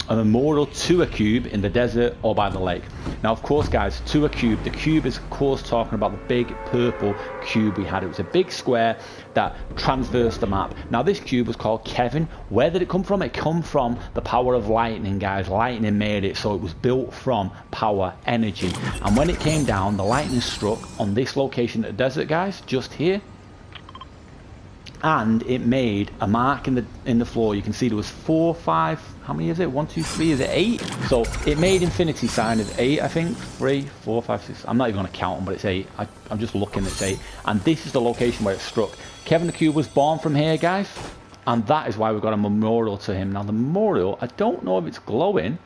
a memorial to a cube in the desert or by the lake. Now, of course, guys, to a cube, the cube is, of course, talking about the big purple cube we had. It was a big square that transversed the map. Now, this cube was called Kevin. Where did it come from? It come from the power of lightning, guys. Lightning made it, so it was built from power, energy. And when it came down, the lightning struck on this location at the desert, guys, just here. And it made a mark in the floor. You can see there was 4, 5, how many is it? 1, 2, 3, is it 8? So it made infinity sign of 8, I think. 3, 4, 5, 6. I'm not even going to count them, but it's 8. I'm just looking, it's 8. And this is the location where it struck. Kevin the Cube was born from here, guys. And that is why we've got a memorial to him. Now the memorial, I don't know if it's glowing.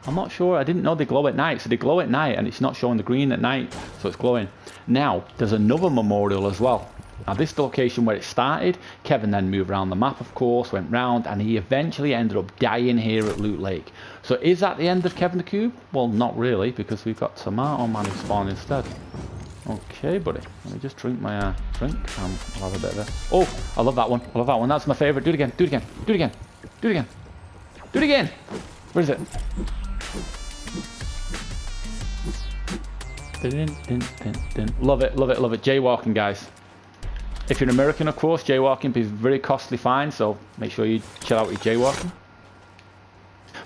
I'm not sure. I didn't know they glow at night. So they glow at night and it's not showing the green at night. So it's glowing. Now, there's another memorial as well. Now this is the location where it started. Kevin then moved around the map, of course, went round, and he eventually ended up dying here at Loot Lake. So is that the end of Kevin the Cube? Well, not really, because we've got Tomato Man who spawned instead. Okay, buddy. Let me just drink my drink. I'll have a bit of a... Oh, I love that one. I love that one. That's my favourite. Do it again. Do it again. Do it again. Do it again. Do it again. Where is it? Love it, love it, love it. Jaywalking, guys. If you're an American, of course, jaywalking is a very costly fine, so make sure you chill out with jaywalking.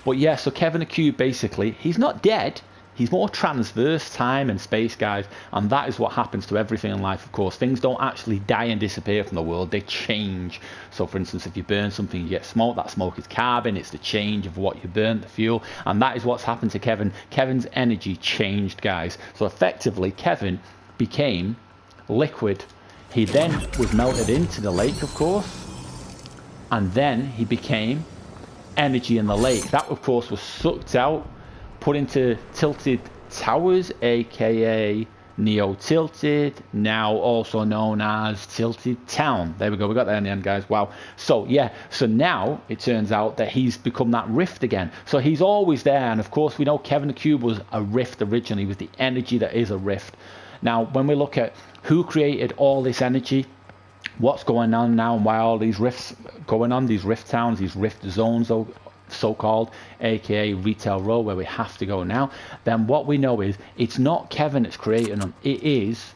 But yeah, so Kevin the Cube, basically, he's not dead. He's more transverse time and space, guys. And that is what happens to everything in life, of course. Things don't actually die and disappear from the world. They change. So, for instance, if you burn something, you get smoke. That smoke is carbon. It's the change of what you burn, the fuel. And that is what's happened to Kevin. Kevin's energy changed, guys. So, effectively, Kevin became liquid. He then was melted into the lake, of course, and then he became energy in the lake. That, of course, was sucked out, put into Tilted Towers, aka Neo Tilted, now also known as Tilted Town. There we go, we got there in the end, guys. Wow. So yeah, so now it turns out that he's become that rift again. So he's always there, and of course we know Kevin the Cube was a rift originally, with the energy that is a rift. Now, when we look at who created all this energy, what's going on now, and why all these rifts going on, these rift towns, these rift zones, so-called, aka Retail Row, where we have to go now, then what we know is it's not Kevin that's creating them, it is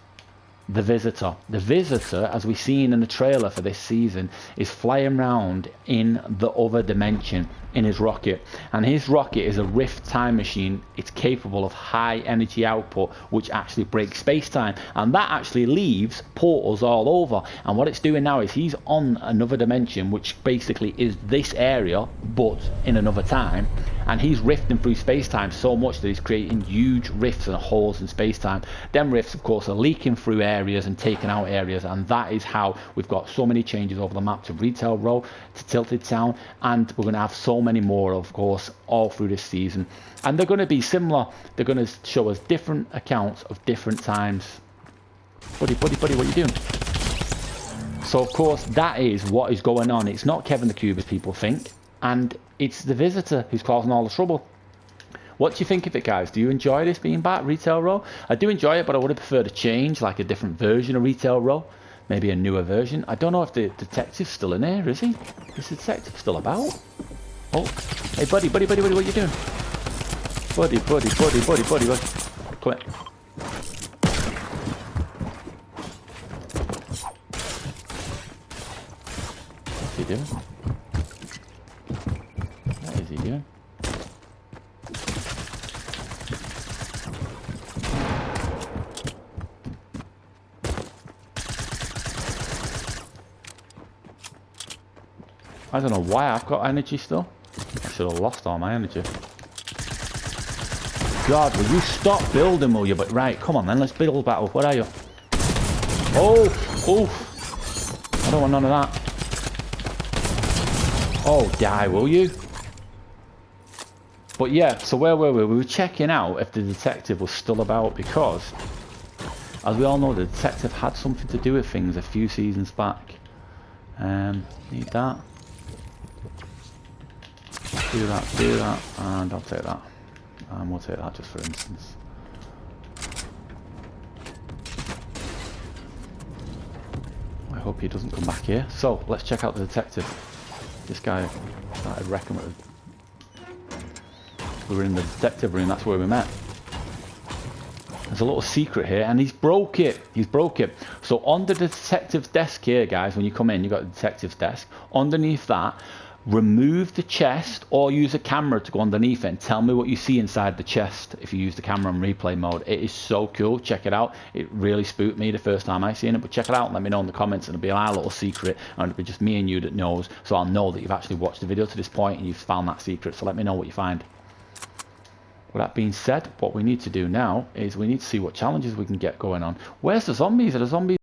the Visitor. The Visitor, as we've seen in the trailer for this season, is flying around in the other dimension in his rocket, and his rocket is a rift time machine. It's capable of high energy output, which actually breaks space-time, and that actually leaves portals all over. And what it's doing now is he's on another dimension, which basically is this area but in another time, and he's rifting through space-time so much that he's creating huge rifts and holes in space-time. Them rifts, of course, are leaking through areas and taking out areas, and that is how we've got so many changes over the map to Retail Row, to Tilted Town, and we're going to have so many more, of course, all through this season. And they're going to be similar. They're going to show us different accounts of different times. Buddy, what are you doing? So, of course, that is what is going on. It's not Kevin the Cube, as people think, and it's the Visitor who's causing all the trouble. What do you think of it, guys? Do you enjoy this being back, Retail Row? I do enjoy it, but I would have preferred a change, like a different version of Retail Row. Maybe a newer version. I don't know if the detective's still in here, is he? Is the detective still about? Oh, hey, buddy, what are you doing? Buddy. Come here. What's he doing? What is he doing? I don't know why I've got energy still. I should have lost all my energy. God, will you stop building, will you? But right, come on then, let's build battle. Where are you? Oh! I don't want none of that. Oh, die, will you? But yeah, so where were we? We were checking out if the detective was still about, because, as we all know, the detective had something to do with things a few seasons back. Need that. Do that, and I'll take that. And we'll take that just for instance. I hope he doesn't come back here. So, let's check out the detective. This guy started wrecking with We were in the detective room, that's where we met. There's a little secret here, and he's broke it. He's broke it. So on the detective's desk here, guys, when you come in, you've got the detective's desk. Underneath that, remove the chest or use a camera to go underneath it and tell me what you see inside the chest if you use the camera in replay mode. It is so cool. Check it out. It really spooked me the first time I seen it, but check it out and let me know in the comments, and it'll be our little secret, and it'll be just me and you that knows, so I'll know that you've actually watched the video to this point and you've found that secret. So let me know what you find. With that being said, what we need to do now is we need to see what challenges we can get going on. Where's the zombies? Are the zombies